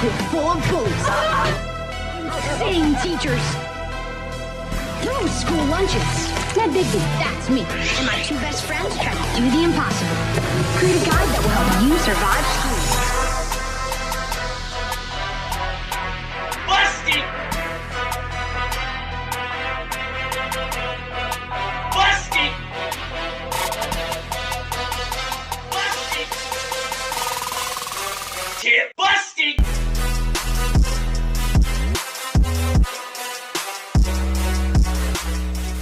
school full of bullies. Insane teachers. No school lunches. Ned Bigby, that's me. And my two best friends try to do the impossible. Create a guide that will help you survive school. Busted! Busted! Busted! Tip busted!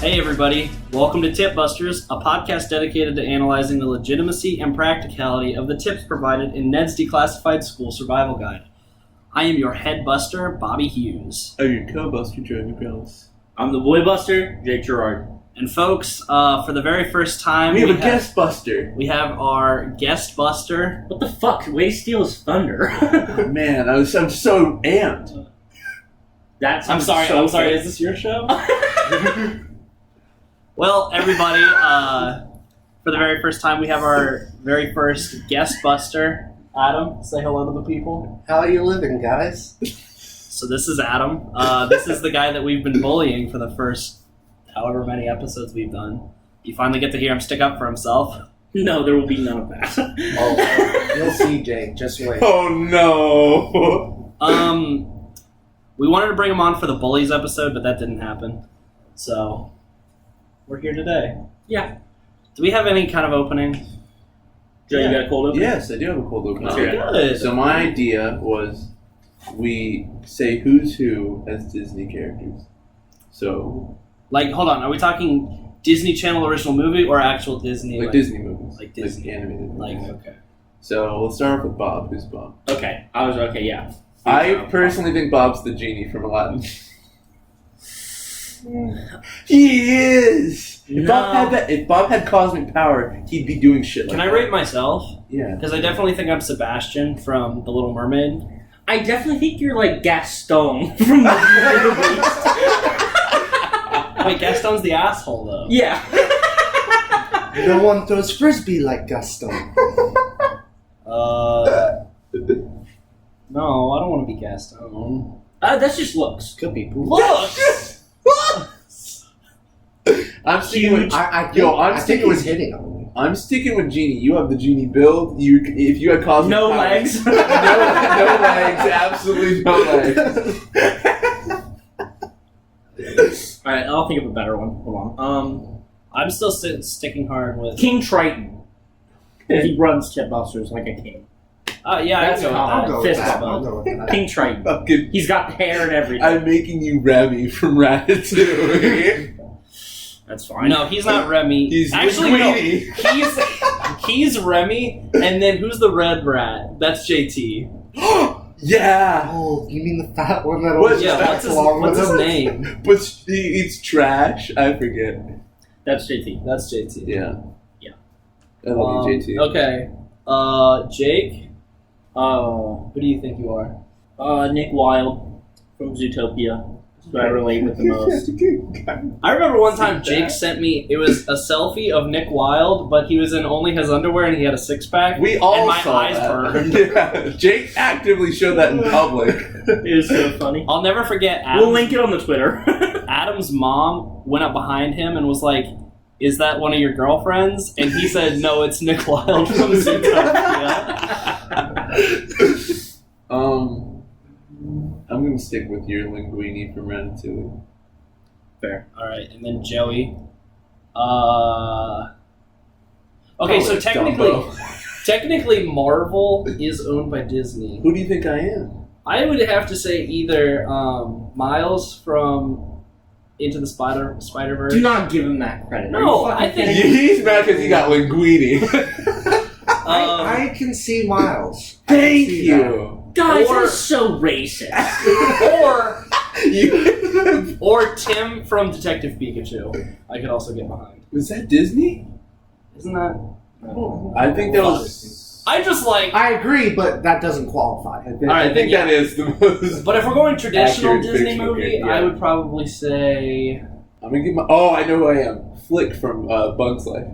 Hey everybody, welcome to Tip Busters, a podcast dedicated to analyzing the legitimacy and practicality of the tips provided in Ned's Declassified School Survival Guide. I am your head buster, Bobby Hughes. I'm your co-buster, Jeremy Bells. I'm the boy buster, Jake Gerard. And folks, for the very first time, We have a guest buster. We have our guest buster. What the fuck? Way to steal his thunder. Oh, man, I'm so amped. I'm sorry, is this your show? Well, everybody, for the very first time, we have our very first guest buster. Adam, say hello to the people. How are you living, guys? So this is Adam. This is the guy that we've been bullying for the first however many episodes we've done. You finally get to hear him stick up for himself. No, there will be none of that. Oh, you'll see, Jake. Just wait. Oh, no. We wanted to bring him on for the bullies episode, but that didn't happen. So we're here today. Yeah. Do we have any kind of opening? Joe, you got a cold open? Yes, I do have a cold open. Oh, Okay. good. So my idea was we say who's who as Disney characters. So, Like, hold on. Are we talking Disney Channel original movie or actual Disney? like Disney movies. Like Disney. animated Like, movies. okay. So, let's start off with Bob. Who's Bob? Okay. Yeah. I personally think Bob's the genie from Aladdin. He is! If Bob had cosmic power, he'd be doing shit like Can I that. rate myself? Yeah. Because I definitely think I'm Sebastian from The Little Mermaid. I definitely think you're like Gaston from the Beauty and the Beast. Wait, Gaston's the asshole, though. Yeah. No one throws frisbee like Gaston. No, I don't want to be Gaston. That's just looks. Could be poop. Looks! I'm sticking with I think sticking it was with hitting on me. I'm sticking with Genie. You have the Genie build. If you had cosmic No power, legs. no legs, absolutely no legs. Alright, I'll think of a better one. Hold on. I'm still sticking hard with... King Triton. He runs Tip Busters like a king. Yeah, That's I can go with I'll that. go with Fist that. bump. I'll go with that. King Triton. Fucking, He's got the hair and everything. I'm making you Remy from Ratatouille. That's fine. No, he's not Remy. He's Actually, Linguini. no. He's Remy, and then who's the red rat? That's JT. Yeah, Oh, you mean the fat one that What? always Yeah, backs what's along with his him? name? but it's trash. I forget. That's JT. That's JT. Yeah. Yeah. I love you, JT. Okay. Jake? Who do you think you are? Nick Wilde from Zootopia. That's what I relate with the most. I remember one time Jake sent me, it was a selfie of Nick Wilde, but he was in only his underwear and he had a six-pack. We all and my saw eyes that. burned. Yeah. Jake actively showed that in public. It was so funny. I'll never forget We'll link it on the Twitter. Adam's mom went up behind him and was like, "Is that one of your girlfriends?" And he said, "No, it's Nick Wilde from Zootopia." I'm gonna stick with your Linguini from Ratatouille. Fair. Alright, and then Joey. Okay, so it's technically Marvel is owned by Disney. Who do you think I am? I would have to say either Miles from Into the Spider-Verse. Do not give him that credit. No, I think- He's mad because he got Linguini. I can see Miles. I can Thank see you. Guys, Or- that is so racist. or Tim from Detective Pikachu. I could also get behind. Was that Disney? Isn't that? I think that was. I just like. I agree, but that doesn't qualify. I think that is the most. But if we're going traditional Accurate Disney fictional movie, character, yeah. I would probably say. I'm gonna give my. Oh, I know who I am. Flick from Bug's Life.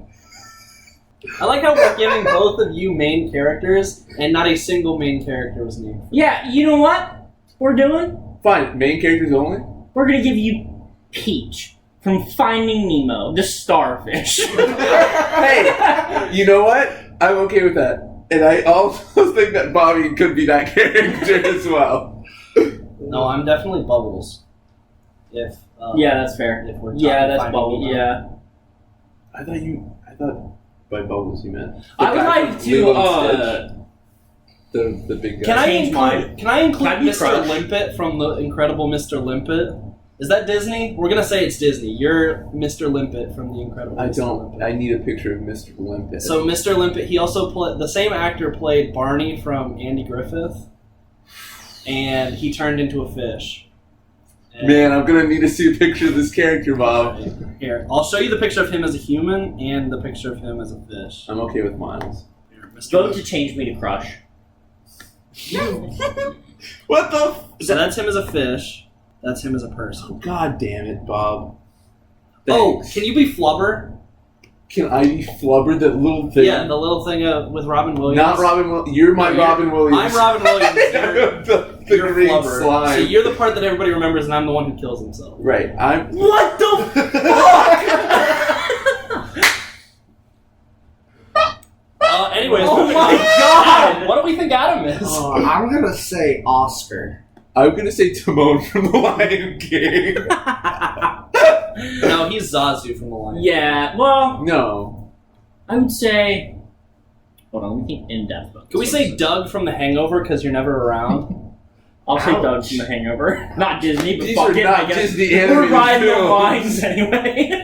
I like how we're giving both of you main characters, and not a single main character was named. Yeah, you know what we're doing? Fine, main characters only? We're gonna give you Peach from Finding Nemo, the starfish. Hey, you know what? I'm okay with that. And I also think that Bobby could be that character as well. No, I'm definitely Bubbles. If Yeah, that's fair. If we're Yeah, talking that's Finding Bubble. Nemo. Yeah. I thought by Bubbles you meant. I would guy like from to. Lilo and Stitch. The big guy. Can I Change include Can I be Mr. Crush? Limpet from the Incredible Mr. Limpet? Is that Disney? We're gonna say it's Disney. You're Mr. Limpet from the Incredible I Mr. don't. Limpet. I need a picture of Mr. Limpet. So Mr. Limpet, he also played, the same actor played Barney from Andy Griffith, and he turned into a fish. And Man, I'm gonna need to see a picture of this character, Bob. Here, I'll show you the picture of him as a human and the picture of him as a fish. I'm okay with Miles. Here, Mr. Vote Limpet. to change me to Crush. What the? So that's him as a fish. That's him as a person. God damn it, Bob. Oh, Thanks. can you be Flubber? Can I be Flubber, that little thing? Yeah, the little thing with Robin Williams. Not Robin Williams. You're my No, Robin Williams. I'm Robin Williams. You're, the you're green Flubber. slime. So you're the part that everybody remembers, and I'm the one who kills himself. Right. I'm. What the Anyways, Oh moving my on. God! Adam, what do we think Adam is? I'm gonna say Oscar. I'm gonna say Timon from The Lion King. No, he's Zazu from The Lion. Yeah, well, No. I would say. Hold on, let me think in depth. Can we say Doug from The Hangover because you're never around? I'll say Ouch. Doug from The Hangover. Not Disney, but These fuck are it, not I guess. Disney We're animated riding the films. lines anyway.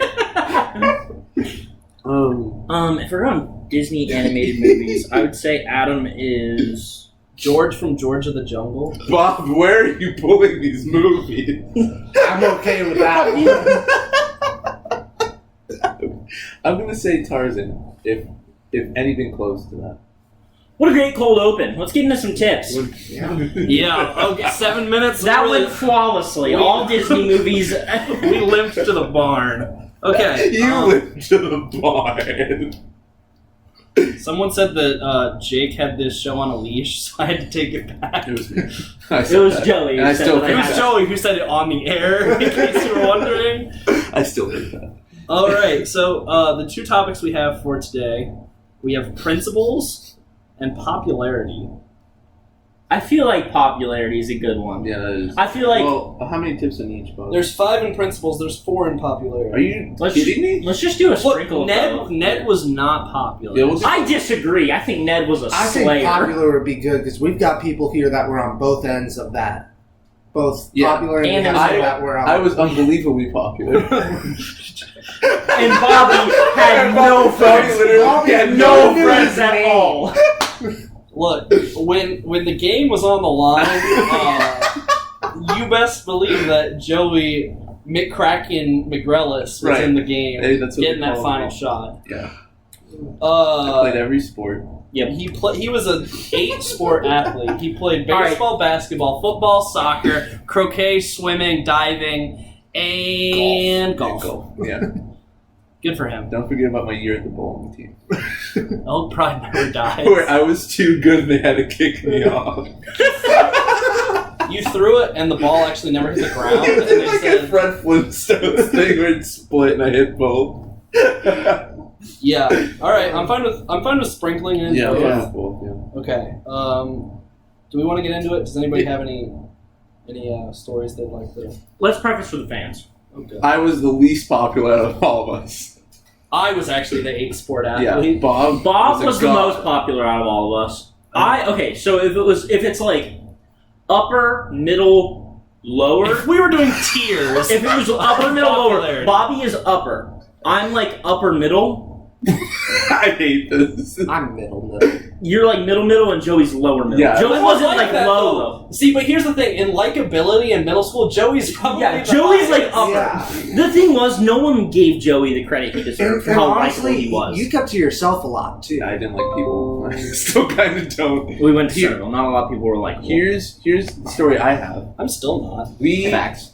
If we're on Disney animated movies, I would say Adam is. George from George of the Jungle. Bob, where are you pulling these movies? I'm okay with that. I'm gonna say Tarzan, if anything close to that. What a great cold open. Let's get into some tips. Yeah. Okay. 7 minutes. That literally- went flawlessly. We- All Disney movies. We limped to the barn. Okay. You went to the barn. Someone said that Jake had this show on a leash, so I had to take it back. It was me. I It said was that. Joey. And I who said still that It I was had- Joey who said it on the air, in case you were wondering. I still did that. All right, so the two topics we have for today, we have principles and popularity. I feel like popularity is a good one. Yeah, that is. I feel like Well, how many tips in each, Bob? There's 5 in principles. There's 4 in Are popularity. you let's kidding me? Let's just do a sprinkle. Look, of both. Ned was not popular. Yeah, we'll I disagree. I think Ned was a I think slayer. popular would be good because we've got people here that were on both ends of that. Both Yeah. popular and, And the I- guys that were on. I was unbelievably popular. And Bobby had no friends. Bobby Had no knew friends his at name. all. Look, when the game was on the line, you best believe that Joey McCracken McGrellis was Right. in the game, Hey, that's what getting they that call final me. shot. Yeah. I played Uh, every sport. he was an 8-sport athlete. He played baseball, basketball, football, soccer, croquet, swimming, diving, and golf. Yeah. Good for him. Don't forget about my year at the bowling team. Old pride never dies. Where I was too good and they had to kick me off. You threw it and the ball actually never hit the ground. It And was they like said, a Fred Flintstone thing where it split and I hit both. "Yeah, all right, I'm fine with sprinkling in." Yeah, Yeah. both, yeah. Okay. Do we want to get into it? Does anybody have any stories they'd like to? Let's preface for the fans. Okay. I was the least popular out of all of us. I was actually the 8-sport Yeah, athlete. Bob Bob was a the god. most popular out of all of us. So if it's like upper, middle, lower. If we were doing tiers, If it was upper, middle, lower, Popularity. Bobby is upper. I'm like upper middle. I hate this. I'm middle. You're like middle, and Joey's lower middle. Yeah. Joey I wasn't like like that, low. though. See, but here's the thing: in likability in middle school, Joey's probably Yeah, the Joey's like highest. upper. Yeah. The thing was, no one gave Joey the credit he deserved And, for and how likable honestly, he was. you kept to yourself a lot too. I didn't like people. I still kind of don't. We went to Here- Central. Not a lot of people were like, Here's the story I have. I'm still not.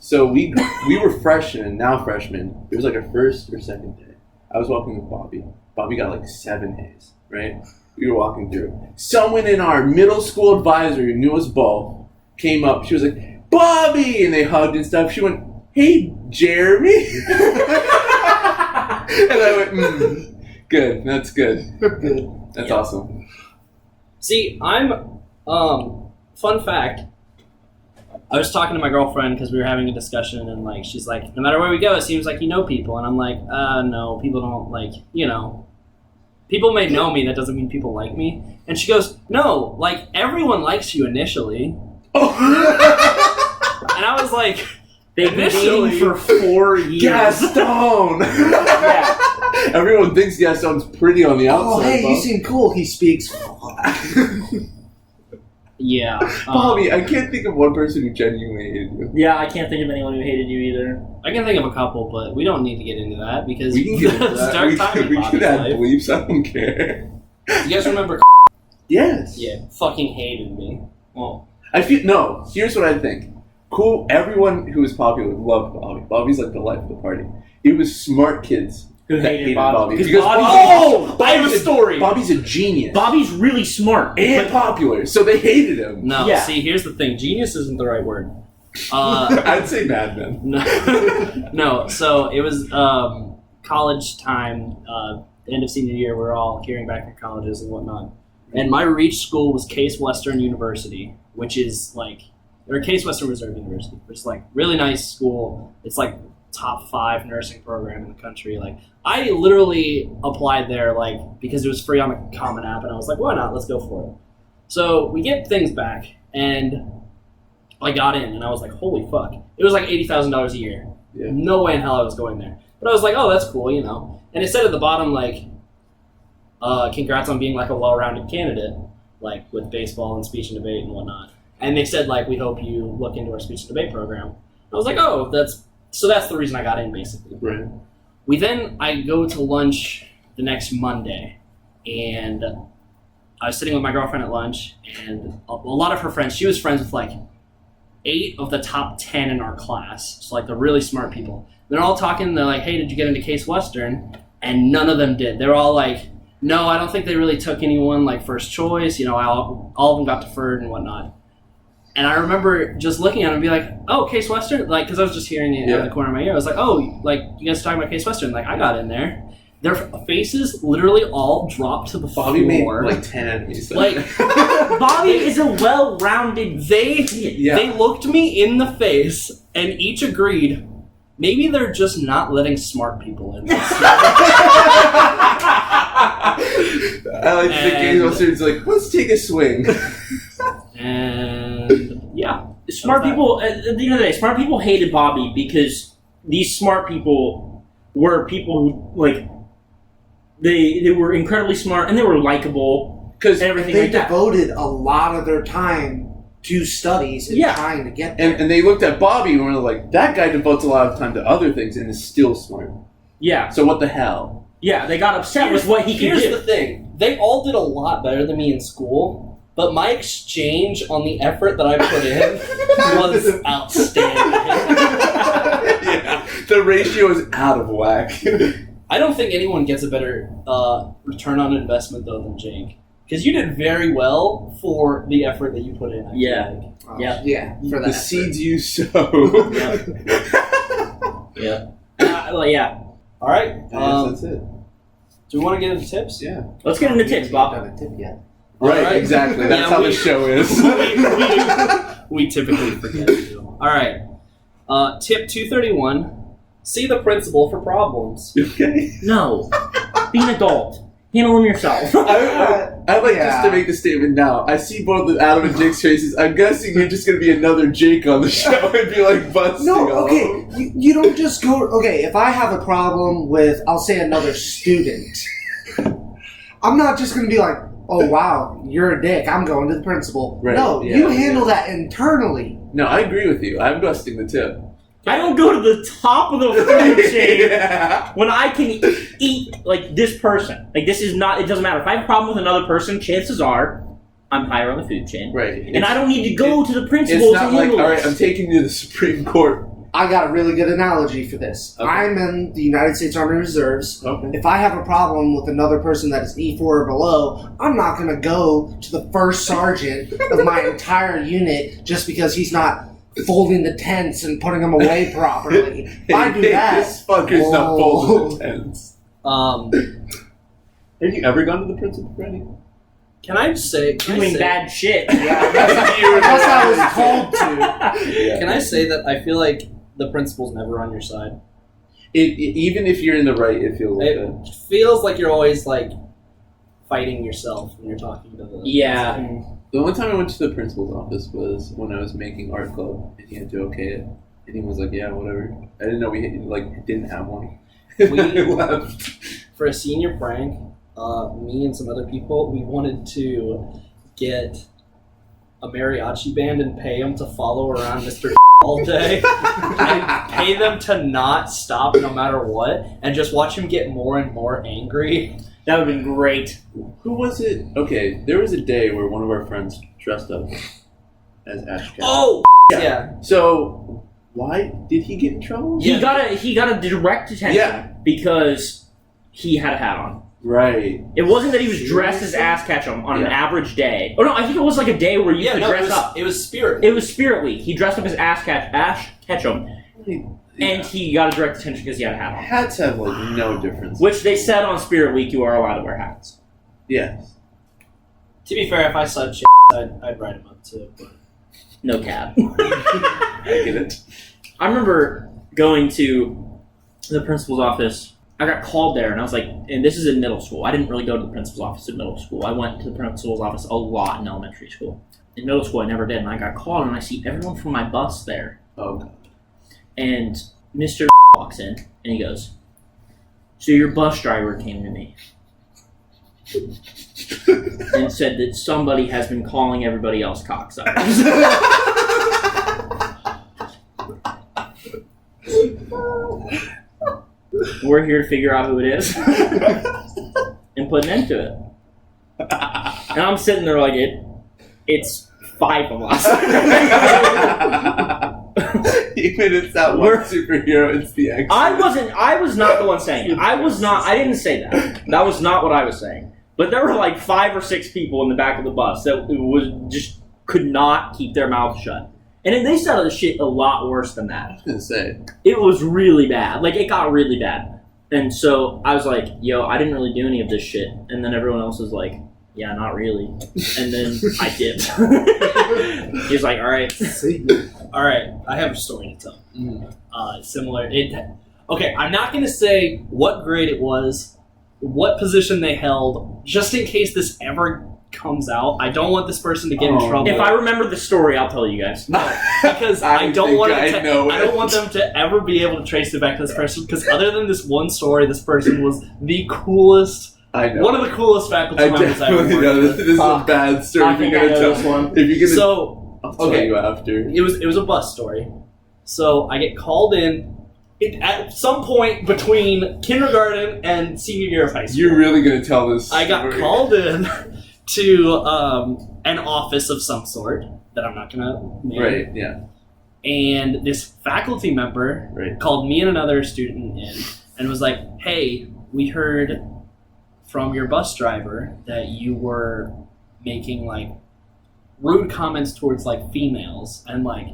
So we were freshmen, now freshmen. It was like our first or second day. I was walking with Bobby, Bobby got like 7 A's, right? We were walking through. Someone in our middle school advisor who knew us both came up. She was like, Bobby! And they hugged and stuff. She went, hey, Jeremy? And I went, good. That's good. That's awesome. See, fun fact, I was talking to my girlfriend because we were having a discussion, and like she's like, no matter where we go, it seems like you know people. And I'm like, no, people don't like, people may know me, that doesn't mean people like me. And she goes, no, like everyone likes you initially. And I was like, they've been dating for 4 years. Gaston! Yeah. Everyone thinks Gaston's pretty on the outside. Oh, hey, Bob. you seem cool. He speaks. yeah. Bobby, I can't think of one person who genuinely hated you. Yeah, I can't think of anyone who hated you either. I can think of a couple, but we don't need to get into that because We can get into it's that. dark time in We Bobby's could add life. bleeps. I don't care. You guys remember? Yes. Yeah, fucking hated me. Well, I feel no. Here's what I think. Cool. Everyone who was popular loved Bobby. Bobby's like the life of the party. It was smart kids Who that hated Bobby. because Bobby- Bobby, I have a story. Bobby's a genius Bobby's really smart. and but- popular, so they hated him. no. Yeah. See, here's the thing. Genius isn't the right word. I'd say madman. No, no. So it was college time, end of senior year. We're all hearing back from colleges and whatnot. And my reach school was Case Western University, which is like, or Case Western Reserve University, which is like really nice school. It's like top 5 nursing program in the country. Like I literally applied there like because it was free on the Common App, and I was like, why not? Let's go for it. So we get things back, and I got in, and I was like, holy fuck. It was like $80,000 a year. Yeah. No way in hell I was going there. But I was like, oh, that's cool, And it said at the bottom, like, congrats on being like a well-rounded candidate, like with baseball and speech and debate and whatnot. And they said, like, we hope you look into our speech and debate program. I was like, oh, that's the reason I got in, basically. Right. I go to lunch the next Monday, and I was sitting with my girlfriend at lunch, and a lot of her friends, she was friends with like 8 of the top 10 in our class. So like the really smart people. They're all talking, they're like, hey, did you get into Case Western? And none of them did. They were all like, no, I don't think they really took anyone like first choice. All of them got deferred and whatnot. And I remember just looking at them and be like, oh, Case Western? Like, because I was just hearing it out of the corner of my ear. I was like, oh, like, you guys are talking about Case Western. Like, I got in there. Their faces literally all dropped to the Bobby made floor. like 10 enemies. Like, Bobby is a well-rounded. They looked me in the face and each agreed, maybe they're just not letting smart people in. I like the Case Western's like, let's take a swing. And yeah, Smart people. At the end of the day, smart people hated Bobby because these smart people were people who like they were incredibly smart and they were likable Because and everything They like that. devoted a lot of their time to studies and Yeah. trying to get there. and they looked at Bobby and were like, that guy devotes a lot of time to other things and is still smart. Yeah, So what the hell? yeah. They got upset with what he could Here's do. the thing. They all did a lot better than me in school, but my exchange on the effort that I put in was outstanding. Yeah, the ratio is out of whack. I don't think anyone gets a better return on investment, though, than Jake. Because you did very well for the effort that you put in. I feel Yeah. like. Yeah. For that. The seeds you sow. Yeah. Yeah. All right. That's it. Do we want to get into tips? Yeah. Let's get into tips, We Bob. haven't done a tip yet. Right, Alright. exactly. That's Yeah, how we- the show is. we typically forget to. All right. Tip 231. See the principal for problems. Okay. No. Be an adult. Handle them yourself. I'd like just to make the statement now. I see both of Adam and Jake's faces. I'm guessing you're just going to be another Jake on the show and be like busting No, all okay. over. You don't just go. Okay, if I have a problem with, I'll say another student, I'm not just going to be like, oh wow, you're a dick. I'm going to the principal. Right, No, yeah, you handle yeah. that internally. No, I agree with you. I'm busting the tip. I don't go to the top of the food chain Yeah. when I can eat like this person. Like this is not. It doesn't matter. If I have a problem with another person, chances are I'm higher on the food chain. Right. And I don't need to go to the principal It's to not like, handle all right, this. I'm taking you to the Supreme Court. I got a really good analogy for this. Okay. I'm in the United States Army Reserves. Okay. If I have a problem with another person that is E4 or below, I'm not going to go to the first sergeant of my entire unit just because he's not folding the tents and putting them away properly. If I do that, This fucker's not folding the tents. Have you ever gone to the principal, Freddie? Can I just say? Doing bad shit. Yeah, that's how I was told to. Can I say that I feel like the principal's never on your side? Even if you're in the right, it feels like It that. feels like you're always like fighting yourself when you're talking to the. Yeah. The only time I went to the principal's office was when I was making art club, and he had to okay it, and he was like, "Yeah, whatever." I didn't know we didn't have one. We left. For a senior prank, me and some other people, we wanted to get a mariachi band and pay them to follow around Mr. all day and pay them to not stop no matter what and just watch him get more and more angry. That would have been great. Who was it? Okay, there was a day where one of our friends dressed up as Ash Ketchum. Oh, yeah. So why did he get in trouble? He got a direct detention Yeah. because he had a hat on. Right. It wasn't that he was dressed as Ass Ketchum on an average day. Oh no, I think it was like a day where you could dress up. It was Spirit. It was Spirit Week. He dressed up as Ash Ketchum, and he got a direct detention because he had a hat on. Hats have no difference. Which they said on Spirit Week you are allowed to wear hats. Yes. To be fair, if I saw shit, I'd write him up too. But. No cab. I get it. I remember going to the principal's office. I got called there, and I was like, and this is in middle school. I didn't really go to the principal's office in middle school. I went to the principal's office a lot in elementary school. In middle school, I never did, and I got called, and I see everyone from my bus there. Oh, God. And Mr. walks in, and he goes, "So your bus driver came to me and said that somebody has been calling everybody else cocksuckers." We're here to figure out who it is and put an end to it. And I'm sitting there like, it's 5 of us. Even it's that one superhero, it's the X. I was not the one saying it. I didn't say that. That was not what I was saying. But there were like 5 or 6 people in the back of the bus that could not keep their mouth shut. And then they said the shit a lot worse than that. I was gonna say. It was really bad. Like, it got really bad. And so I was like, yo, I didn't really do any of this shit. And then everyone else was like, yeah, not really. And then I did. He was like, all right. All right, I have a story to tell. Similar. Okay, I'm not going to say what grade it was, what position they held, just in case this ever comes out. I don't want this person to get in trouble. If I remember the story, I'll tell you guys. Because I don't want I don't want them to ever be able to trace it back to this person. Because other than this one story, this person was the coolest. I know. One of the coolest faculty members I've ever worked know. with. This is a bad story. I think I know this one. If you're gonna, So I'll tell you after. It was a bus story. So I get called in at some point between kindergarten and senior year of high school. You're really gonna tell this? I got called in to an office of some sort that I'm not gonna name. Right. Yeah. And this faculty member called me and another student in and was like, "Hey, we heard from your bus driver that you were making like rude comments towards like females and like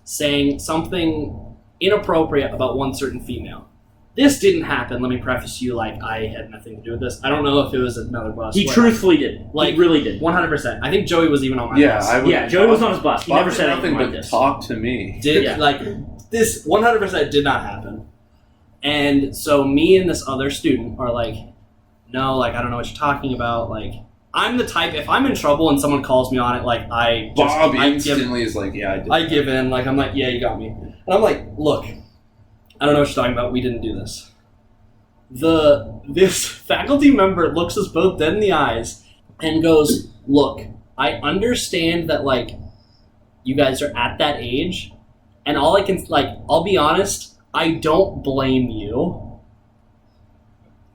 saying something inappropriate about one certain female. This didn't happen. Let me preface you, like, I had nothing to do with this. I don't know if it was another bus. He truthfully did. Like, he really did. 100%. I think Joey was even on my bus. Joey was on his bus. He Bob never did said nothing anything but like this. talk to me. This 100% did not happen. And so me and this other student are like, no, like, I don't know what you're talking about. Like, I'm the type, if I'm in trouble and someone calls me on it, like, Bob instantly is like, yeah, I did. I give in. Like, I'm like, yeah, you got me. And I'm like, look, I don't know what you're talking about. We didn't do this. This faculty member looks us both dead in the eyes and goes, look, I understand that, like, you guys are at that age, and all I can, like, I'll be honest, I don't blame you.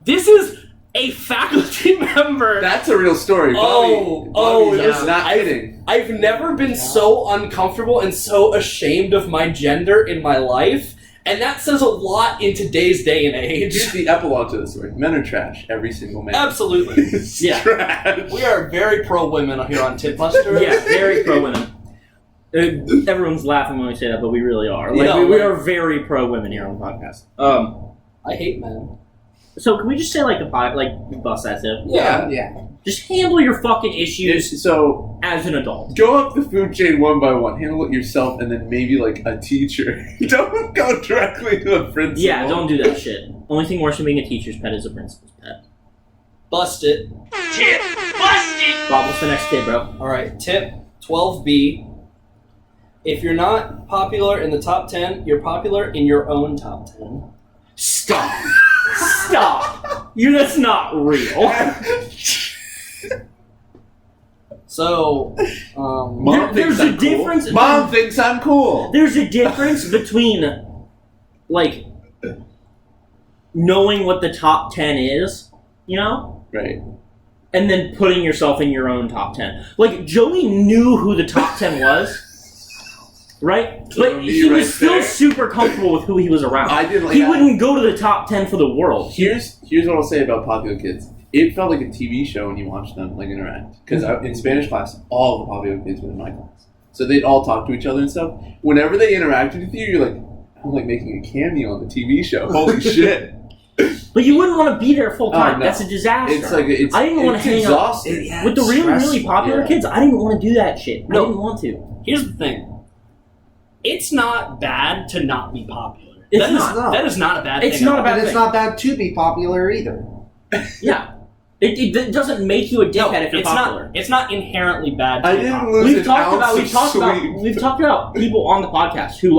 This is a faculty member. That's a real story. Bobby's yeah. not kidding. I've never been so uncomfortable and so ashamed of my gender in my life, and that says a lot in today's day and age. Here's the epilogue to the story. Men are trash. Every single man. Absolutely. Yeah. Trash. We are very pro-women here on Tip Busters. Yeah, very pro-women. Everyone's laughing when we say that, but we really are. Like, Yeah, we are very pro-women here on the podcast. I hate men. So can we just say, like, bust that tip? Yeah. Just handle your fucking issues So, as an adult. go up the food chain one by one. Handle it yourself, and then maybe, like, a teacher. Don't go directly to the principal. Yeah, don't do that shit. Only thing worse than being a teacher's pet is a principal's pet. Bust it. Tip busted. Bob, what's the next tip, bro? Alright, tip 12B. If you're not popular in the top 10, you're popular in your own top 10. Stop. Stop. That's not real. So, Mom There's thinks a I'm cool. difference. Mom thinks I'm cool. There's a difference between, like, knowing what the top 10 is, you know? Right. And then putting yourself in your own top 10. Like, Joey knew who the top 10 was, right? But he right was still there. super comfortable with who he was around. I didn't like He that. wouldn't go to the top 10 for the world. Here's what I'll say about popular kids. It felt like a TV show when you watched them like interact. Because in Spanish class, all the popular kids were in my class, so they'd all talk to each other and stuff. Whenever they interacted with you, you're like, I'm like making a cameo on the TV show. Holy shit! But you wouldn't want to be there full time. no. That's a disaster. It's like I didn't want to hang out exhausting. with the really, really stressful, popular yeah. kids. I didn't want to do that shit. No. I didn't want to. here's the thing. It's not bad to not be popular. It's That is- not. That is not a bad It's thing. not a at all. bad And it's thing. not bad to be popular either. Yeah. It doesn't make you a dickhead No, if you're it's popular. not. It's not inherently bad to I be didn't popular. lose We've an talked ounce about of we've talked about people on the podcast who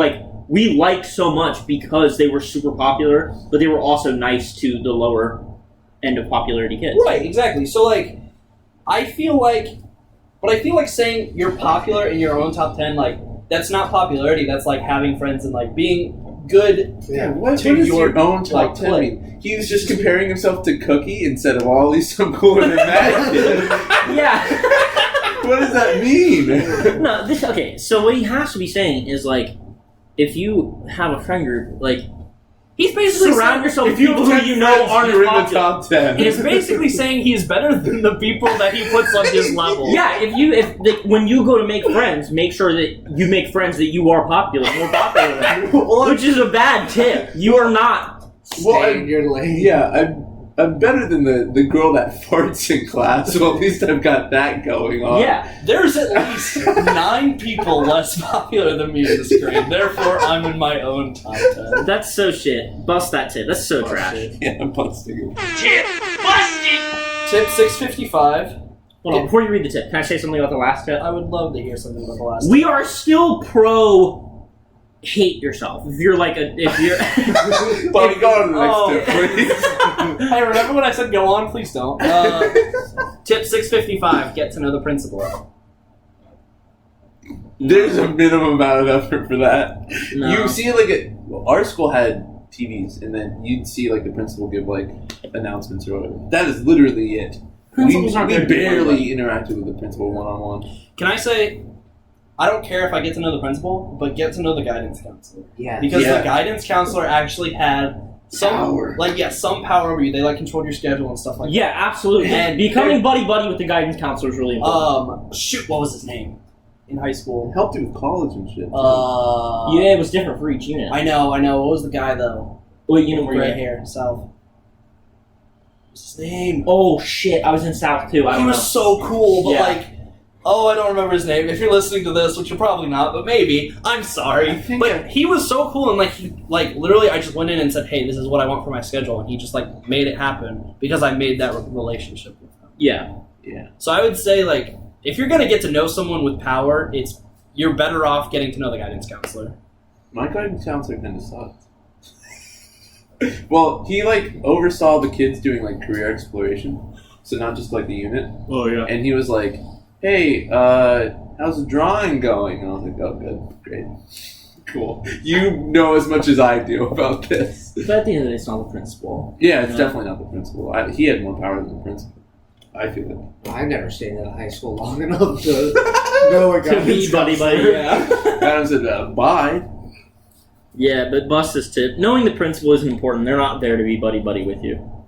we liked so much because they were super popular, but they were also nice to the lower end of popularity kids. Right, exactly. So, I feel like saying you're popular in your own top 10, that's not popularity. That's like having friends and being good. Yeah. What To is your, your own top 10 play. mean? He was just comparing himself to Cookie and said, "Well, at least I'm cooler than that kid." Yeah. What does that mean? No, okay, so what he has to be saying is, if you have a friend group, He's basically surround saying, yourself with If you people have who 10 you know friends, aren't you're as in the popular. top 10. he's basically saying he's better than the people that he puts on his level. Yeah, when you go to make friends, make sure that you make friends that you are popular, more popular than, which is a bad tip. You are not. Well, Stay in your lane. Yeah, I'm better than the girl that farts in class, so at least I've got that going on. Yeah. There's at least 9 people less popular than me in this grade. Therefore, I'm in my own top 10. That's so shit. Bust that tip. That's so trash. Yeah, I'm busting it. Tip busted. Tip 655. Hold on, before you read the tip, can I say something about the last tip? I would love to hear something about the last We are still pro hate yourself. If you're Bobby, go on to the next Oh. tip, please. Hey, remember when I said go on? Please don't. Tip 655, get to know the principal. There's a minimum amount of effort for that. No. You see, our school had TVs, and then you'd see, the principal give, announcements or whatever. That is literally it. Principals aren't we very good, barely interacted with the principal one-on-one. Can I say, I don't care if I get to know the principal, but get to know the guidance counselor. Yeah. Because Yeah. the guidance counselor actually had some Power. some power over you. They controlled your schedule and stuff like Yeah, absolutely. And becoming buddy-buddy with the guidance counselor is really that. important. Shoot, what was his name in high school? Helped you with college and shit. Yeah, it was different for each unit. I know. What was the guy though? What unit were you Gray in? hair, South. What's his name? Oh shit, I was in South too. I He don't was know. so cool, but Yeah. I don't remember his name. If you're listening to this, which you're probably not, but maybe, I'm sorry. I think But he was so cool, and he literally, I just went in and said, "Hey, this is what I want for my schedule," and he just made it happen because I made that relationship with him. Yeah. Yeah. So I would say if you're gonna get to know someone with power, you're better off getting to know the guidance counselor. My guidance counselor kind of sucked. Well, he oversaw the kids doing career exploration, so not just the unit. Oh yeah. And he was like, "Hey, how's the drawing going?" And I was like, "Oh, good, great, cool. You know as much as I do about this." But at the end of the day, it's not the principal. Yeah, it's Yeah. definitely not the principal. He had more power than the principal. I feel it. I never stayed in high school long enough to No, to be buddy-buddy. Yeah. Adam said, bye. Yeah, but bust this tip. Knowing the principal isn't important. They're not there to be buddy-buddy with you.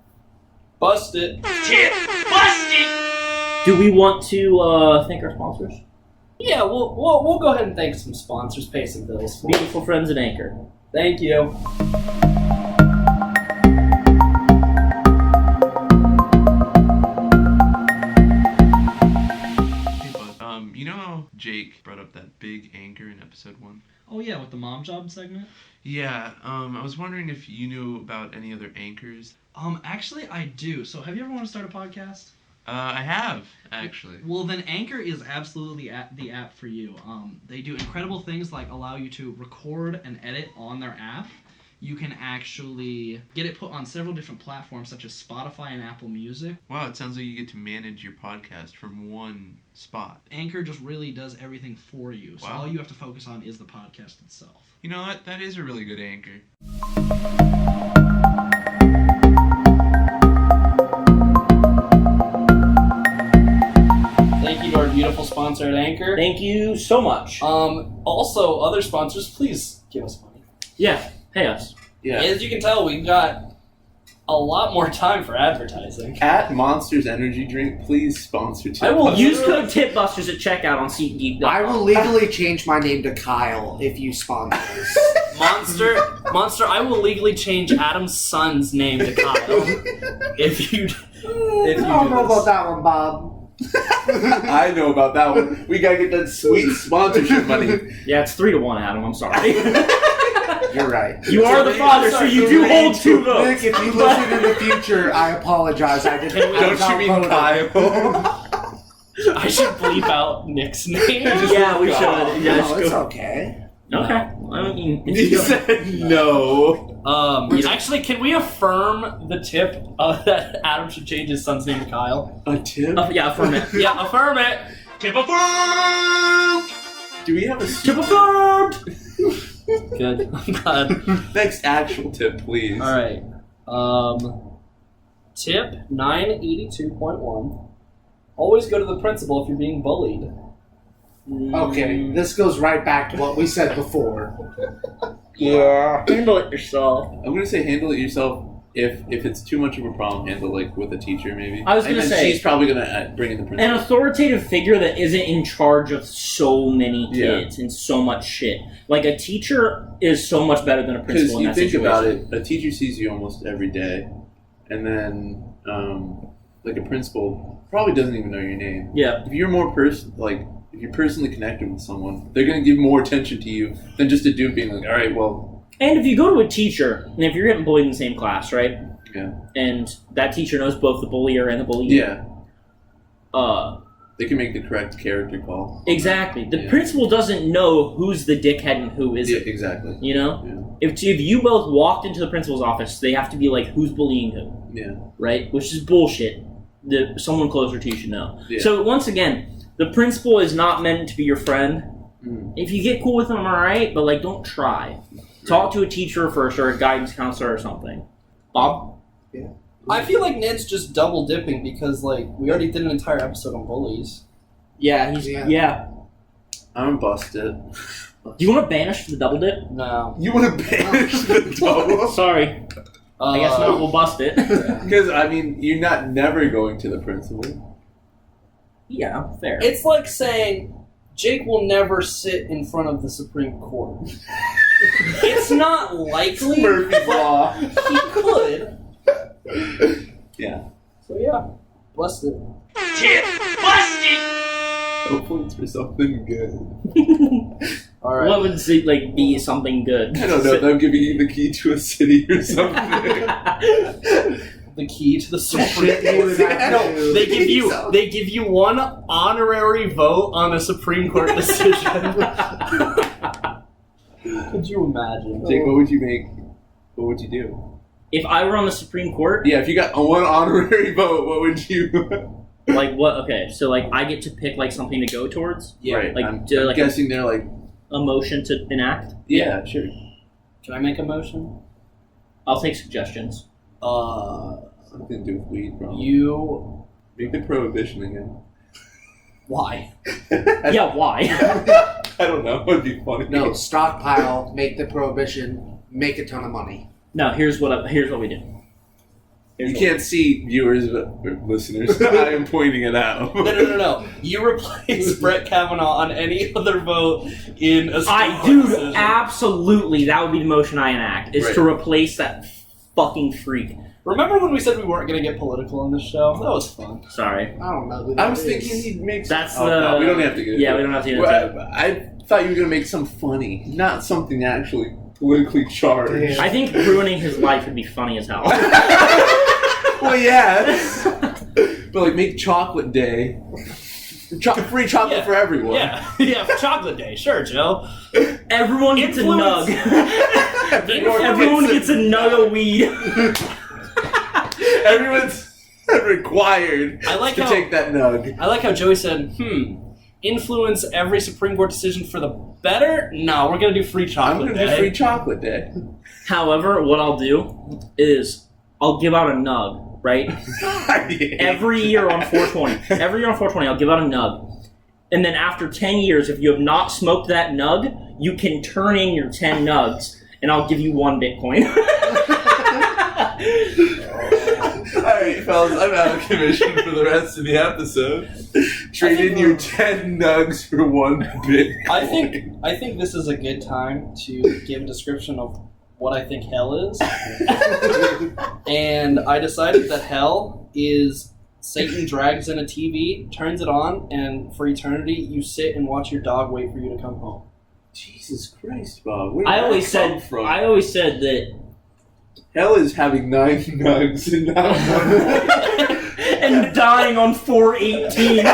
Bust it. Tip busted. Do we want to thank our sponsors? Yeah, we'll go ahead and thank some sponsors, pay some bills. Beautiful friends at Anchor. Thank you. Hey, bud. You know how Jake brought up that big anchor in episode 1? Oh yeah, with the mom job segment. Yeah, I was wondering if you knew about any other anchors. Actually, I do. So, have you ever wanted to start a podcast? I have, actually. Well, then Anchor is absolutely the app for you. They do incredible things like allow you to record and edit on their app. You can actually get it put on several different platforms such as Spotify and Apple Music. Wow, it sounds like you get to manage your podcast from one spot. Anchor just really does everything for you. So Wow. all you have to focus on is the podcast itself. You know what? That is a really good anchor. Thank you to our beautiful sponsor at Anchor. Thank you so much. Also, other sponsors, please give us money. Yeah, pay us. Yeah. As you can tell, we've got a lot more time for advertising. At Monsters Energy Drink, please sponsor Tip I will Busters. Use code TIPBusters at checkout on SeatGeek.com. I will legally change my name to Kyle if you sponsor us. Monster, I will legally change Adam's son's name to Kyle. if you I don't know about that one, Bob. I know about that one. We gotta get that sweet sponsorship money. Yeah, it's 3-1, Adam. I'm sorry. You're right. You are the father, so you do hold 2 votes. Nick, if you listen in the future, I apologize. I didn't. Don't you mean Kyle? I should bleep out Nick's name. Yeah, we should. Yeah, No, it's go. okay. Okay. I mean, if He you go- said no. Actually, can we affirm the tip that Adam should change his son's name to Kyle? A tip? yeah, affirm it. Yeah, affirm it. Tip affirmed. Do we have a Tip affirmed! Good. I'm glad. next actual tip, please? All right. Tip 982.1. Always go to the principal if you're being bullied. Okay, this goes right back to what we said before. Yeah. Handle it yourself. I'm gonna say handle it yourself. If it's too much of a problem, handle with a teacher maybe. I was gonna And then say- she's probably gonna bring in the principal. An authoritative figure that isn't in charge of so many Yeah. kids and so much shit. Like, a teacher is so much better than a Because principal in you that think situation. about it, a teacher sees you almost every day, and then like a principal probably doesn't even know your name. Yeah. If you're if you're personally connected with someone, they're gonna give more attention to you than just a dude being like, all right, well, And if you go to a teacher, and if you're getting bullied in the same class, right? yeah, And that teacher knows both the bullier and the bullied. yeah, Uh, they can make the correct character call. exactly. The Yeah. principal doesn't know who's the dickhead and who Yeah, isn't. exactly. You know? Yeah. If you both walked into the principal's office, they have to be like, who's bullying who? Yeah. Right? Which is bullshit. Someone closer to you should know. Yeah. So, once again, the principal is not meant to be your friend. Mm. If you get cool with them, alright, but like, don't try. Talk to a teacher first or a guidance counselor or something. Bob? I feel like Ned's just double dipping because, like, we already did an entire episode on bullies. Yeah, Yeah. I'm busted. Do you want to banish the double dip? No. You want to banish the double? Sorry. I guess not. We'll bust it. Because I mean, you're not never going to the principal. Yeah, fair. It's like saying Jake will never sit in front of the Supreme Court. It's not likely. Murphy's Law. He could. Yeah. So yeah, busted. Tip busted. Hopefully it's for something good. All right. What would be something good? I don't know. Them giving you the key to a city or something. The key to the Supreme Shit, he would have No, to- they give you one honorary vote on a Supreme Court decision. Could you imagine? Jake, what would you make? What would you do? If I were on the Supreme Court, Yeah, if you got one honorary vote, what would you? like what? Okay, so like I get to pick like something to go towards, Right. like, I'm do, like, guessing they're like, a motion to enact. yeah, sure. Can I make a motion? I'll take suggestions. Something to do with weed, bro. You Make the prohibition again. Why? Yeah, why? I don't know. It'd be funny. No, stockpile, make the prohibition, make a ton of money. No, here's what we do. You can't see viewers, but listeners. I am pointing it out. No. You replace Brett Kavanaugh on any other vote in a Dude, absolutely. That would be the motion I enact, is Right. to replace that fucking freak. Remember when we said we weren't going to get political on this show? That was fun. Sorry. I don't know who that I was is. thinking he'd make That's some... the... we don't have to get into Yeah, it. we don't have to get Well, into it. I thought you were going to make some funny, not something actually politically charged. Yeah. I think ruining his life would be funny as hell. Well, yes. But, like, make chocolate day. Free chocolate for everyone. Yeah, for chocolate day. Sure, Joe. Everyone gets Influence. a nug. Everyone gets a nug of weed. Everyone's required I like to how- take that nug. I like how Joey said, influence every Supreme Court decision for the better? No, we're going to do free I'm chocolate going to day. do free chocolate day. However, what I'll do is I'll give out a nug, right? Every year on 420. Every year on 420, I'll give out a nug. And then after 10 years, if you have not smoked that nug, you can turn in your 10 nugs, and I'll give you 1 Bitcoin. Alright, fellas, I'm out of commission for the rest of the episode. Trade in your 10 nugs for 1 bit. I think this is a good time to give a description of what I think hell is. And I decided that hell is Satan drags in a TV, turns it on, and for eternity you sit and watch your dog wait for you to come home. Jesus Christ, Bob. Where did I that always come said from? that Hell is having 9 nugs and not 1. and dying on 418.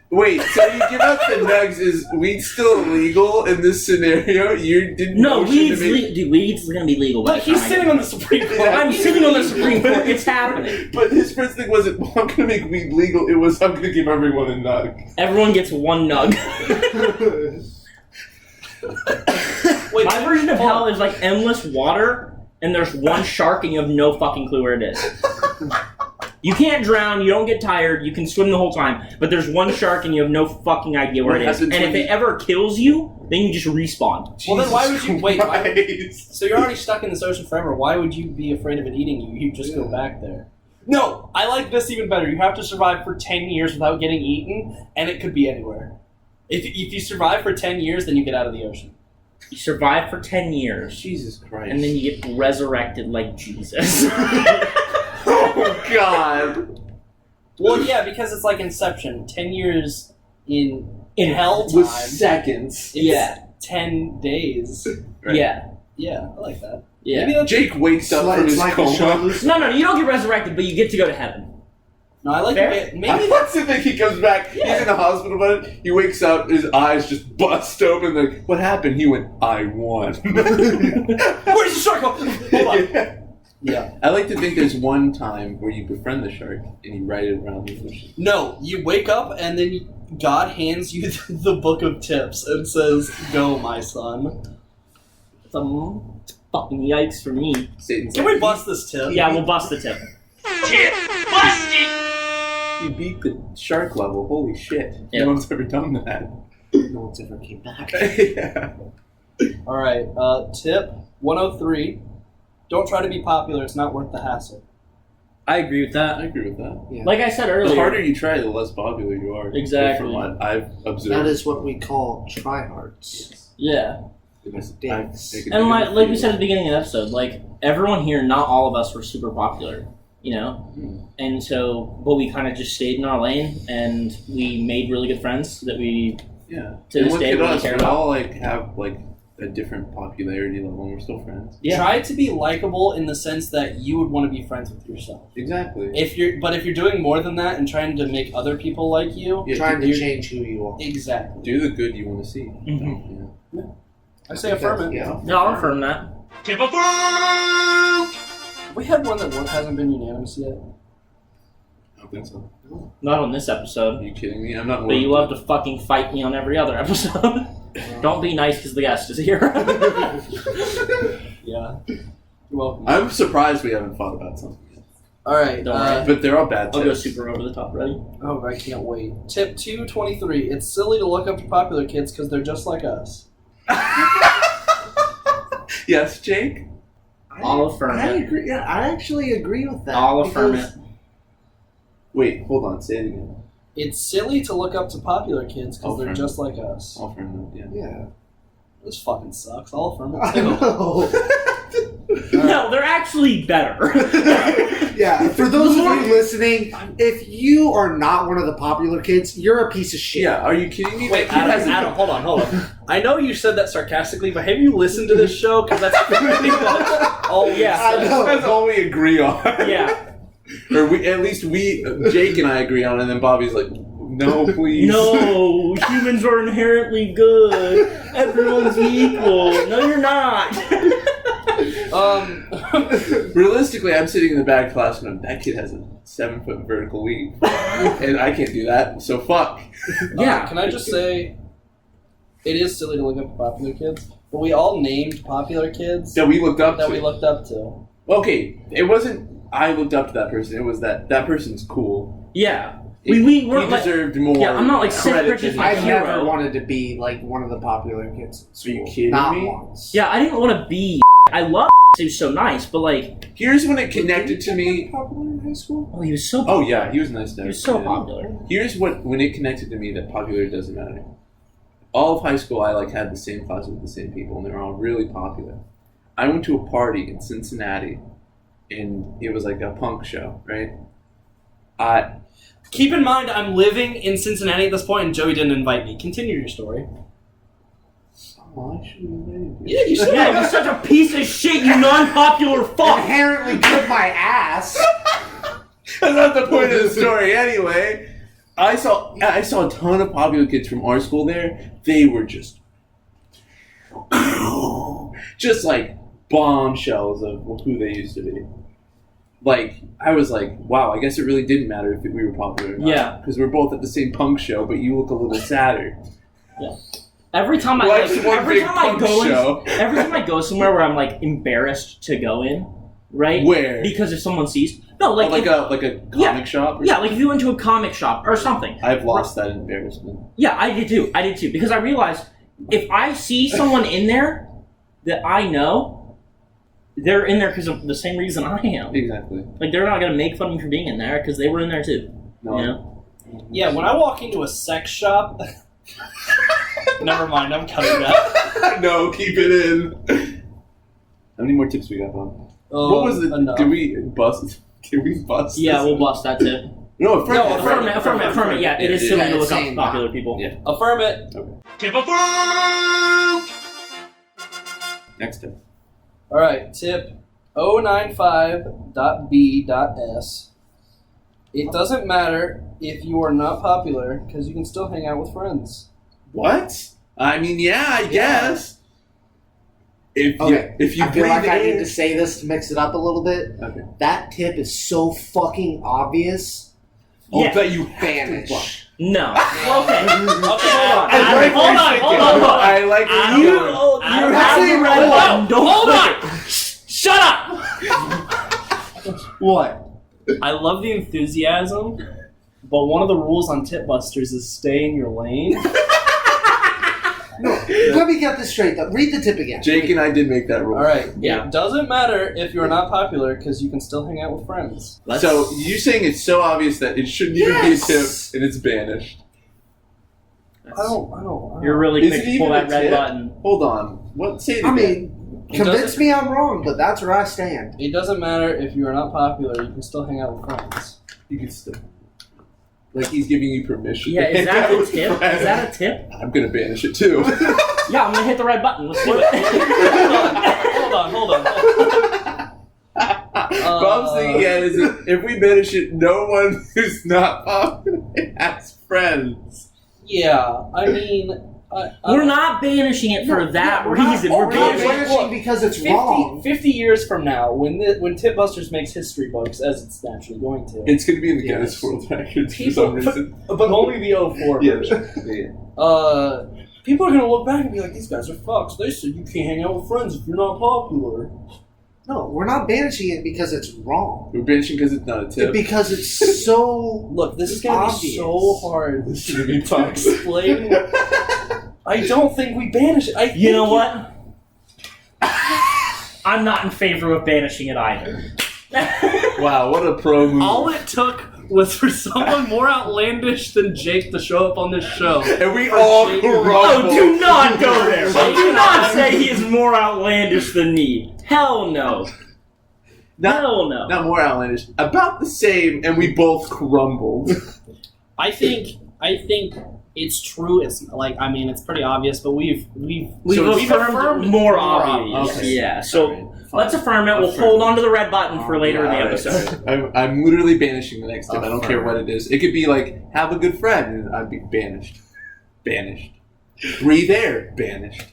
Wait, so you give out the nugs, is weed still illegal in this scenario? You didn't No, motion to weed's make... dude, weed's gonna be legal. by Look, the he's time I sitting get on the Supreme Court. I'm sitting on the Supreme Court. It's happening. But his first thing wasn't, well, I'm gonna make weed legal. It was, I'm gonna give everyone a nug. Everyone gets 1 nug. Wait, My version of hell is like endless water, and there's 1 shark, and you have no fucking clue where it is. You can't drown, you don't get tired, you can swim the whole time, but there's 1 shark, and you have no fucking idea where What it is. And happens if when it ever kills you, then you just respawn. Well, then why would you wait? Christ. So you're already stuck in this ocean forever. Why would you be afraid of it eating you? You just go back there. No, I like this even better. You have to survive for 10 years without getting eaten, and it could be anywhere. If you survive for 10 years, then you get out of the ocean. You survive for 10 years, Jesus Christ. and then you get resurrected like Jesus. Oh, God. Well, yeah, because it's like Inception. 10 years in hell time. With seconds. It's 10 days. Right. Yeah. Yeah, I like that. Yeah. Maybe that's... Jake wakes up from his a coma. show. No, you don't get resurrected, but you get to go to heaven. No, I like Fair? it. I Maybe want to think he comes back. He's in the hospital, but he wakes up, his eyes just bust open. Like, what happened? He went, I won. Where's the shark? Hold on. Yeah. Yeah. I like to think there's one time where you befriend the shark and you ride it around the ocean. No, you wake up and then God hands you the book of tips and says, "Go, my son." Some fucking yikes for me. Satan's Can we bust this tip? Yeah, we'll bust the tip. Tip busted. You beat the shark level. Holy shit. Yeah. No one's ever done that. No one's ever came back. Yeah. All right. Tip 103: don't try to be popular. It's not worth the hassle. I agree with that. I agree with that. Yeah. Like I said The earlier, harder you try, the less popular you are. Exactly. From what I've observed. That is what we call tryhards. yeah. Dicks. And like we said at the beginning of the episode, like everyone here, not all of us were super popular, you know? And so, but we kind of just stayed in our lane and we made really good friends that we, Yeah. to And this look day, at really us. care We about. all like have like a different popularity level and we're still friends. Yeah. Try to be likable in the sense that you would want to be friends with yourself. Exactly. If you're doing more than that and trying to make other people like you, Yeah, Trying to you're- change who you are. exactly. do the good you want to see. Mhm. Yeah. I say affirm it. Yeah. No, I'll affirm that. Tip approved. We had one that hasn't been unanimous yet. I don't think so. Not on this episode. Are you kidding me? I'm not. But you love to fucking fight me on every other episode. Don't be nice because the guest is here. Yeah. You're welcome. I'm surprised we haven't thought about something. All right. Don't worry. But they're all bad I'll go tips. super over the top. Ready? Oh, I can't wait. Tip 223. It's silly to look up to popular kids because they're just like us. Yes, Jake? I'll affirm I it. agree. Yeah, I actually agree with that. I'll affirm because- it. Wait, hold on. Say it again. It's silly to look up to popular kids because I'll they're affirm just like us. I'll affirm that, yeah. Yeah. This fucking sucks. I'll affirm it I too. know. No, they're actually better. Yeah, for those of you listening, if you are not one of the popular kids, you're a piece of shit. Yeah, are you kidding me? Wait, That kid has a- Adam, hold on. I know you said that sarcastically, but have you listened to this show? Because that's pretty much all we Yeah, said. I know. That's all we agree on. Yeah. Or at least Jake and I agree on it, and then Bobby's like, no, please. No, humans are inherently good. Everyone's equal. No, you're not. Realistically, I'm sitting in the back of the class and that kid has a 7-foot vertical leap. And I can't do that, so fuck. Yeah. Can I just say, it is silly to look up to popular kids, but we all named popular kids That we looked up that to. we looked up to. Okay, it wasn't I looked up to that person, it was that person's cool. Yeah. We weren't he like. deserved more. Yeah, I'm not like Sid credit Richards, than my I've he- hero. never wanted to be like one of the popular kids. Are you kidding Not me? once. Yeah, I didn't want to be. I love. He was so nice, but like, Here's when it connected to me. Popular in high school? oh, he was so. Oh yeah, he was nice. He was so popular. Here's when it connected to me that popularity doesn't matter. All of high school, I had the same class with the same people, and they were all really popular. I went to a party in Cincinnati, and it was like a punk show, right? Keep in mind, I'm living in Cincinnati at this point, and Joey didn't invite me. Continue your story. Oh, I should have invited you. Yeah, you should. Yeah, you're such a piece of shit, you non-popular fuck. Inherently good my ass. That's not the point of the story, anyway. I saw a ton of popular kids from our school there. They were just like bombshells of who they used to be. Like, I was like, wow, I guess it really didn't matter if we were popular or not. Yeah. Because we're both at the same punk show, but you look a little sadder. Every time I Life's like, one every big time I punk go show. every time I go somewhere where I'm like embarrassed to go in, right? Where? Because if someone sees, no, like like if, a comic shop? Or yeah, like if you went to a comic shop or something. I've lost that embarrassment. Yeah, I did too. Because I realized if I see someone in there that I know, they're in there because of the same reason I am. Exactly. Like they're not gonna make fun of me for being in there because they were in there too. No. You know? Yeah, when I walk into a sex shop. Never mind, I'm cutting that. No, keep it in. How many more tips we got, Bob? What was it? Enough. Did we bust? Can we bust? Yeah, this? we'll bust that too. No, affirm Affirm it. Yeah, it is silly yeah, to look up same. to popular people. Yeah. Affirm it. Tip affirmed! Next tip. Alright, tip 095.b.s. It doesn't matter if you are not popular, because you can still hang out with friends. What? I mean, yeah, I guess. If you I feel like I breathe need to say this to mix it up a little bit. Okay. That tip is so fucking obvious. Oh, Yeah. that you Vanish. No. Okay. Hold on. I like Hold on. hold on. I like where You, you're going. you Adam, have the red hold button. Don't hold click it. Shut up. What? I love the enthusiasm, but one of the rules on Tip Busters is stay in your lane. No, let me get this straight though. Read the tip again. Jake and I did make that rule. Alright, Yeah. it doesn't matter if you're not popular, because you can still hang out with friends. So you saying it's so obvious that it shouldn't even be a tip Yes! and it's banished. I don't. You're really Is quick it to pull even that a red tip? button. Hold on. What? Say it I again. mean, It convince doesn't- me I'm wrong, but that's where I stand. It doesn't matter if you are not popular, you can still hang out with friends. You can still. Like he's giving you permission. Yeah, to is hang that out a with tip? friends. Is that a tip? I'm gonna banish it too. Yeah, I'm gonna hit the red button. Let's do it. Hold on. Bob's thing again is that if we banish it, no one who's not popular has friends. Yeah, I mean... We're not banishing it for that we're not- reason. We're We're not banishing. banishing because it's 50, wrong. 50 years from now, when Tip Busters makes history books, as it's naturally going to, It's gonna be in the Yes. Guinness World Records for People- some reason. but only the 04 Yeah. version. Yeah. People are gonna look back and be like, these guys are fucks. They said you can't hang out with friends if you're not popular. No, we're not banishing it because it's wrong. We're banishing because it's not a tip. Because it's so... Look, this is going to be so hard to explain. I don't think we banish it. You know what? I'm not in favor of banishing it either. Wow, what a pro move. All it took was for someone more outlandish than Jake to show up on this show. And we all crumbled. Oh, do not go there. Do not say he is more outlandish than me. Hell no. Hell no. Not more outlandish. About the same, and we both crumbled. I think it's true. It's like, I mean, it's pretty obvious, but we've affirmed more obvious. Okay. Yeah. So Fine. let's affirm it. We'll hold on to the red button for later in the episode. I'm literally banishing the next tip. I don't care what it is. It could be like, have a good friend, and I'd be banished. Banished. Breathe air. Banished.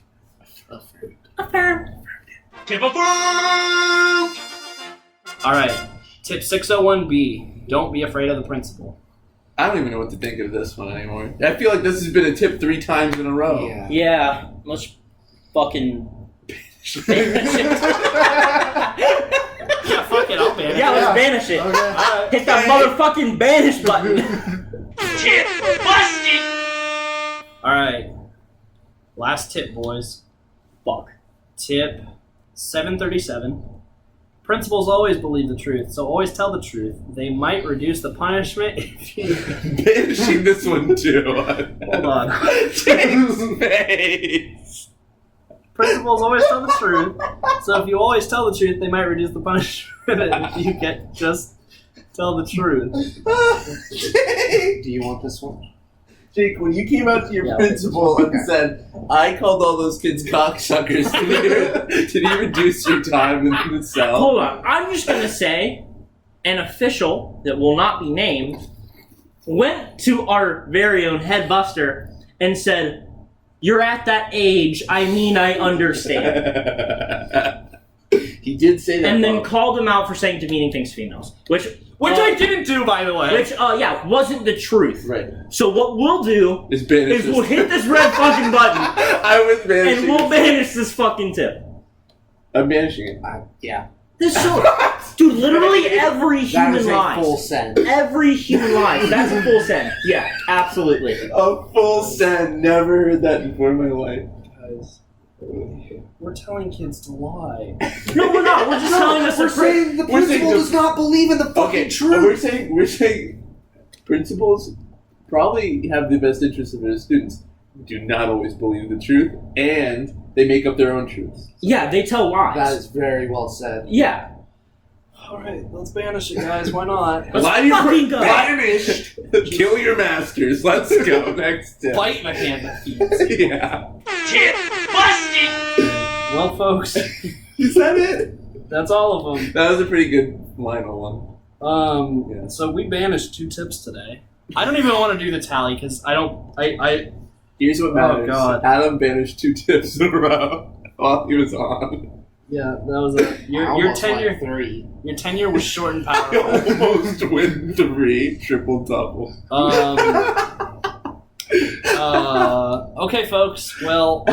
Affirmed. Tip affirmed! Alright, tip 601B. Don't be afraid of the principal. I don't even know what to think of this one anymore. I feel like this has been a tip 3 times in a row. Yeah. Yeah. Let's fucking banish it. Yeah, fuck it, I'll banish Yeah, it. let's banish it. Okay. Hit that motherfucking banish button. Tip busted! Alright. Last tip, boys. Fuck. Tip 737. Principals always believe the truth, so always tell the truth. They might reduce the punishment if you... Banishing this one too. Hold on. Jake's face. Principals always tell the truth, so if you always tell the truth, they might reduce the punishment if you can just tell the truth. Do you want this one? Jake, when you came out to your Yeah. principal and said, I called all those kids cocksuckers, did he reduce your time in the cell? Hold on. I'm just going to say an official that will not be named went to our very own headbuster and said, "You're at that age. I mean, I understand." He did say that. And then Bob. called him out for saying demeaning things to females. Which I didn't do, by the way. Which, wasn't the truth. Right. So what we'll do Is banish is this. we'll hit this red fucking button I was banishing and we'll it. banish this fucking tip. I'm banishing it. Yeah. This so, dude, literally every That human is a lies. full send. Every human lies. That's a full send. Yeah, absolutely. A full send. Never heard that before in my life. Guys, we're telling kids to lie. No, we're not. We're just telling us We're the saying the We're saying principal the- does not believe in the fucking Okay, truth. we're saying principals probably have the best interests of their students. Do not always believe the truth, and they make up their own truths. Yeah, they tell lies. That is very well said. Yeah. Alright, let's banish it, guys. Why not? Let's Lie to your fucking go. banished. Kill your masters. Let's go. Next step. Bite the hand that feeds. Yeah. Tip busted! Well, folks, Is that it? that's all of them. That was a pretty good final one. Yeah. So we banished 2 tips today. I don't even want to do the tally because I Here's what matters. God. Adam banished 2 tips in a row while he was on. yeah, that was your Almost tenure. like 3. Your tenure was short and I powerful. almost win 3 triple double. Okay, folks. Well,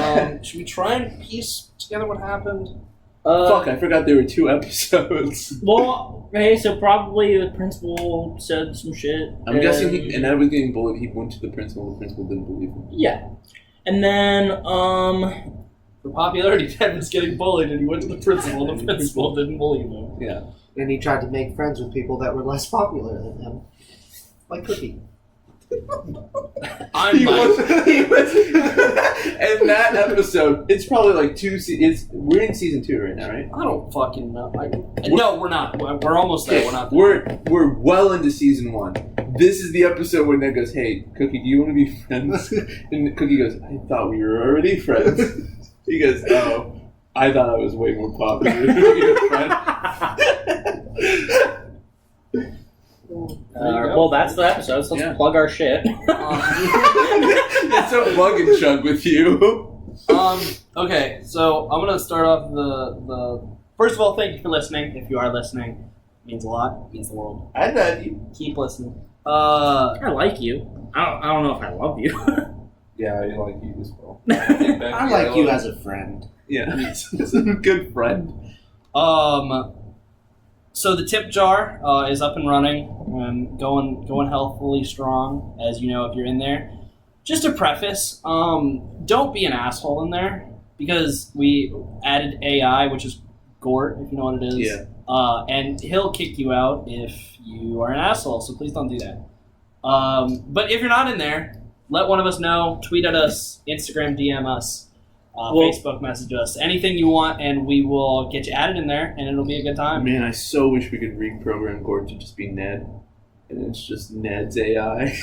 should we try and piece together what happened? Fuck, I forgot there were 2 episodes. Well, okay, so probably the principal said some shit. I'm guessing and I was getting bullied. He went to the principal didn't believe him. Yeah. And then, For popularity, Ted was getting bullied, and he went to the principal, and the principal didn't bully him. Yeah. And he tried to make friends with people that were less popular than him. Like Cookie. I'm He like, was in that episode, it's probably like 2 we're in season 2 right now, right? I don't fucking know. No, we're not. We're almost there. We're not. We're well into season 1. This is the episode where Ned goes, "Hey, Cookie, do you want to be friends?" And Cookie goes, "I thought we were already friends." He goes, "Oh, I thought I was way more popular to be a friend." well, that's the episode, so let's plug our shit. It's a plug and chug with you. Okay, so I'm gonna start off the. First of all, thank you for listening. If you are listening, it means a lot. It means the world. I love you. Keep listening. I like you. I don't know if I love you. Yeah, I like you as well. I like you as a friend. Yeah, he's a good friend. So the tip jar is up and running and going healthfully strong, as you know if you're in there. Just to preface, don't be an asshole in there because we added AI, which is Gort, if you know what it is. Yeah. And he'll kick you out if you are an asshole, so please don't do that. But if you're not in there, let one of us know. Tweet at us, Instagram DM us, Facebook message us, anything you want, and we will get you added in there, and it'll be a good time. Man, I so wish we could reprogram Gord to just be Ned, and it's just Ned's AI.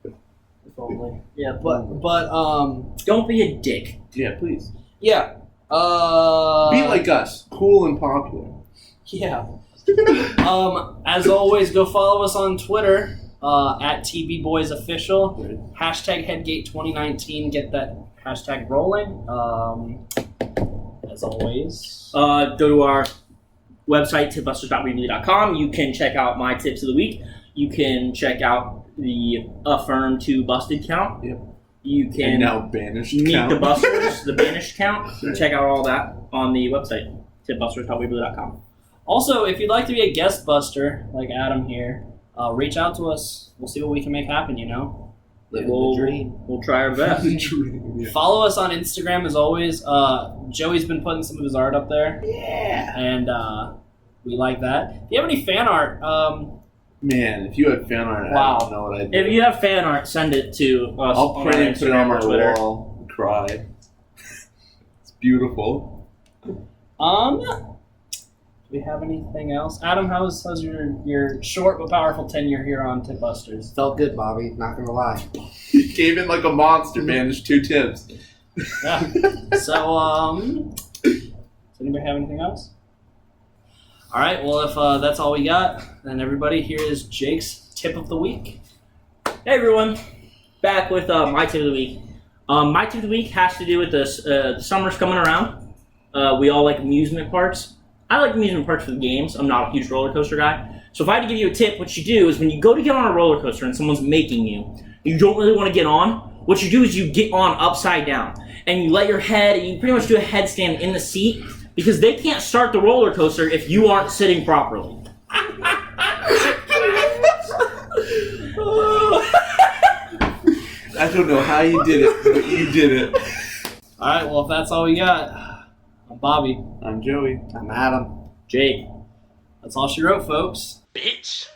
If only. Yeah, but Don't be a dick. Yeah, please. yeah. Be like us, cool and popular. Yeah. As always, go follow us on Twitter at TBBoysOfficial. Hashtag Headgate2019. Get that hashtag rolling. As always. Go to our website, tipbusters.weebly.com. You can check out my tips of the week. You can check out the Affirm to Busted count. Yep. You can And now banished meet count. the busters, the banished count. You can check out all that on the website, tipbusters.weebly.com. Also, if you'd like to be a guest buster, like Adam here, reach out to us. We'll see what we can make happen, you know? We'll try our best. Yeah. Follow us on Instagram as always. Joey's been putting some of his art up there. Yeah. And we like that. If you have any fan art, Man, if you had fan art, Wow. I don't know what I'd do. If you have fan art, send it to us. I'll on print our it and put it on Instagram my or Twitter. wall and cry. It's beautiful. do we have anything else? Adam, how's your short but powerful tenure here on Tip Busters? Felt good, Bobby. Not gonna lie. He came in like a monster, man. There's 2 tips. Yeah. So, does anybody have anything else? All right. Well, if that's all we got, then everybody, here is Jake's tip of the week. Hey everyone, back with my tip of the week. My tip of the week has to do with this. The summer's coming around. We all like amusement parks. I like amusement parks for the games. I'm not a huge roller coaster guy. So if I had to give you a tip, what you do is when you go to get on a roller coaster and someone's making you don't really want to get on. What you do is you get on upside down and you let your head. And you pretty much do a headstand in the seat because they can't start the roller coaster if you aren't sitting properly. I don't know how you did it, but you did it. All right. Well, if that's all we got, I'm Bobby. I'm Joey. I'm Adam. Jake. That's all she wrote, folks. Bitch.